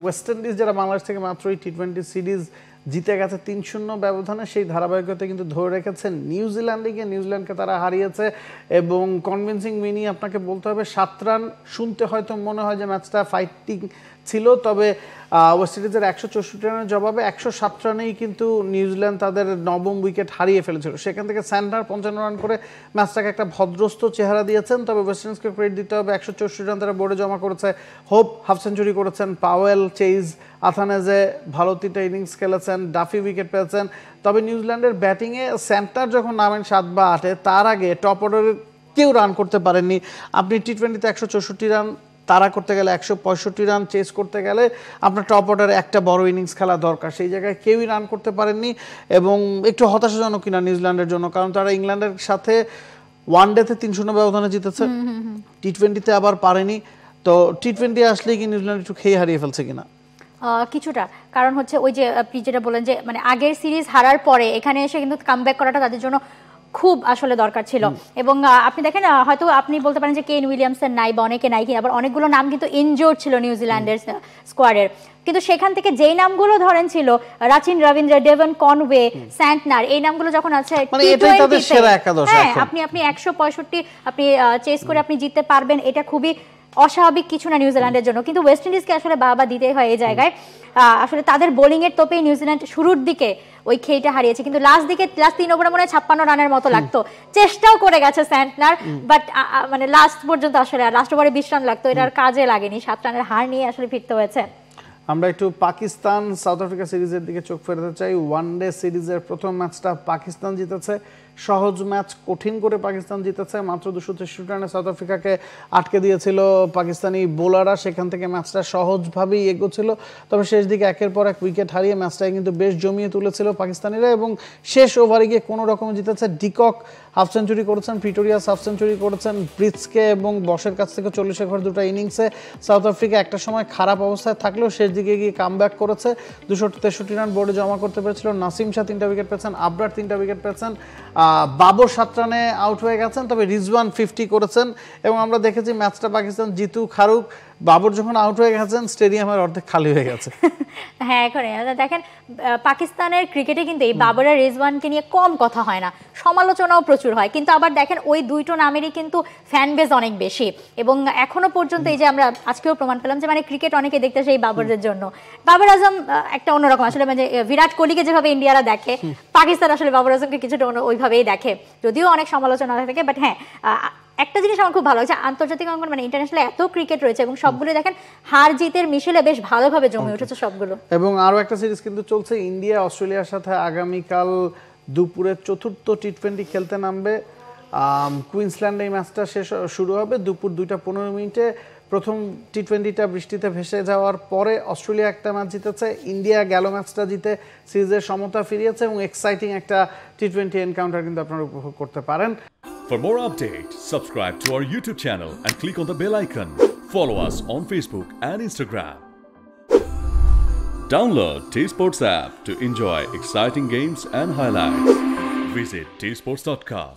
West Indies যারা বাংলাদেশ থেকে মাত্রই টি-20 সিরিজ জিতে গেছে 3-0 ব্যবধানে, সেই ধারাবাহিকতা কিন্তু ধরে রেখেছে নিউজিল্যান্ডে গিয়ে। নিউজিল্যান্ডকে তারা হারিয়েছে এবং কনভিন্সিং উইনি আপনাকে বলতে হবে। 7 রান শুনতে হয়তো মনে হয় যে ম্যাচটা ফাইটিং ছিল, তবে ওয়েস্ট ইন্ডিজের 164 রানের জবাবে 107 রানেই কিন্তু নিউজিল্যান্ড তাদের নবম উইকেট হারিয়ে ফেলেছিল। সেখান থেকে স্যান্ডার 55 রান করে ম্যাচটাকে একটা ভদ্রস্থ চেহারা দিয়েছেন। তবে ওয়েস্ট ইন্ডিজকে ক্রেডিট দিতে হবে, 164 রান তারা বোর্ডে জমা করেছে। হোপ হাফ সেঞ্চুরি করেছেন, পাওয়েল, চেইজ, আথানেজে ভালো 3টা ইনিংস খেলেছেন, ডাফি উইকেট পেয়েছেন। তবে নিউজিল্যান্ডের ব্যাটিংয়ে স্যান্টার যখন নামেন 7 বা 8-এ, তার আগে টপ অর্ডারের কেউ রান করতে পারেননি। আপনি টি-20তে 164 রান তারা করতে গেলে, 165 রান চেস করতে গেলে আপনার টপ অর্ডারে একটা বড় ইনিংস খেলা দরকার। সেই জায়গায় কেউই রান করতে পারেননি এবং একটু হতাশাজনক কিনা নিউজিল্যান্ডের জন্য, কারণ তারা ইংল্যান্ডের সাথে ওয়ানডেতে 3-0 ব্যবধানে জিতেছে, টি-20তে আবার পারেনি। তো টি-20 আসলেই কি নিউজিল্যান্ড একটু খেয়ে হারিয়ে ফেলছে কিনা? কিছুটা, কারণ হচ্ছে ওই যে আপনি যেটা বলেন যে মানে আগের সিরিজ হারার পরে এখানে এসে কিন্তু কামব্যাক করাটা তাদের জন্য খুব আসলে দরকার ছিল। এবং আপনি দেখেন, হয়তো আপনি বলতে পারেন যে কেন উইলিয়ামসন নাই বা অনেকে নাই, আবার অনেকগুলো নাম কিন্তু ইনজোর্ড ছিল নিউজিল্যান্ডের স্কোয়াডের। কিন্তু সেখান থেকে যেই নামগুলো ধরেন ছিল Rachin Rabindra, Devon Conway, Santner, এই নামগুলো যখন আছে হ্যাঁ, আপনি 165 আপনি চেস করে আপনি জিততে পারবেন, এটা খুবই অস্বাভাবিক কিছু না নিউজিল্যান্ডের জন্য। কিন্তু ওয়েস্ট ইন্ডিজকে আসলে বাবা দিতে হয় এই জায়গায়। আসলে তাদের বোলিং এর তোপেই নিউজিল্যান্ড শুরুর দিকে ওই খেইটা হারিয়েছে, কিন্তু লাস্ট 3 ওভারে মনে হয় 56 রানের মতো লাগতো, চেষ্টাও করে গেছে স্যান্টনার, বাট মানে লাস্ট পর্যন্ত আসলে লাস্ট ওভারে 20 রান লাগতো, এটার কাজে লাগেনি। 7 রানের হার নিয়ে আসলে ফিরতে হয়েছে। আমরা একটু পাকিস্তান সাউথ আফ্রিকা সিরিজের দিকে চোখ ফেরাতে চাই। ওয়ানডে সিরিজের প্রথম ম্যাচটা পাকিস্তান জিতেছে, সহজ ম্যাচ, কঠিন করে পাকিস্তান জিতেছে। মাত্র 263 রানে সাউথ আফ্রিকাকে আটকে দিয়েছিল পাকিস্তানি বোলাররা, সেখান থেকে ম্যাচটা সহজভাবেই এগোচ্ছিল। তবে শেষ দিকে একের পর এক উইকেট হারিয়ে ম্যাচটাকে কিন্তু বেশ জমিয়ে তুলেছিল পাকিস্তানিরা এবং শেষ ওভারে গিয়ে কোনো রকমে জিতেছে। ডিকক হাফ সেঞ্চুরি করেছেন, প্রিটোরিয়াস হাফ সেঞ্চুরি করেছেন, ব্রিটসকে এবং বসের কাছ থেকে 40 ওভার 2টা ইনিংসে সাউথ আফ্রিকা একটা সময় খারাপ অবস্থায় থাকলেও শেষ দিকে গিয়ে কামব্যাক করেছে। 263 রান বোর্ডে জমা করতে পেরেছিল। নাসিম শাহ 3টা উইকেট পেয়েছেন, আবরার 3টা উইকেট পেয়েছেন, বাবর 7 রানে আউট হয়ে গেছেন। তবে রিজওয়ান 50 করেছেন এবং আমরা দেখেছি ম্যাচটা পাকিস্তান জিতুক হারুক, বাবর যখন আউট হয়ে গেছেন স্টেডিয়ামের অর্ধেক খালি হয়ে গেছে। হ্যাঁ, এখন দেখেন পাকিস্তানের ক্রিকেটে কিন্তু এই বাবর আর রিজওয়ানকে নিয়ে কম কথা হয় না, সমালোচনাও প্রচুর হয়, কিন্তু আবার দেখেন ওই দুইটো নামেরই কিন্তু ফ্যান বেজ অনেক বেশি। এবং এখনো পর্যন্ত এই যে আমরা আজকেও প্রমাণ পেলাম যে মানে ক্রিকেট অনেকে দেখতেছে এই বাবরদের জন্য। বাবর আজম একটা অন্যরকম, আসলে মানে বিরাট কোহলিকে যেভাবে ইন্ডিয়ারা দেখে, পাকিস্তান আসলে বাবর আজমকে কিছুটা ওইভাবেই দেখে, যদিও অনেক সমালোচনা থাকে। বাট হ্যাঁ, একটা জিনিস আমার খুব ভালো লাগছে, আন্তর্জাতিক অঙ্গন মানে ইন্টারন্যাশনাল এত ক্রিকেট রয়েছে এবং সবগুলো দেখেন হার জিতের মিশেলে বেশ ভালোভাবে জমে উঠেছে সবগুলো। এবং আরো একটা সিরিজ কিন্তু চলছে, ইন্ডিয়া অস্ট্রেলিয়ার সাথে আগামীকাল দুপুরে চতুর্থ টি-20 খেলতে নামবে। কুইন্সল্যান্ডে এই ম্যাচটা শুরু হবে দুপুর 2:15। প্রথম টি-20টা বৃষ্টিতে ভেসে যাওয়ার পরে অস্ট্রেলিয়া একটা ম্যাচ জিতেছে, ইন্ডিয়া গেল ম্যাচটা জিতে সিরিজের সমতা ফিরিয়েছে এবং এক্সাইটিং একটা টি-20 এনকাউন্টার কিন্তু আপনারা উপভোগ করতে পারেন। For more updates, subscribe to our YouTube channel and click on the bell icon. Follow us on Facebook and Instagram. Download T-Sports app to enjoy exciting games and highlights. Visit tsports.com.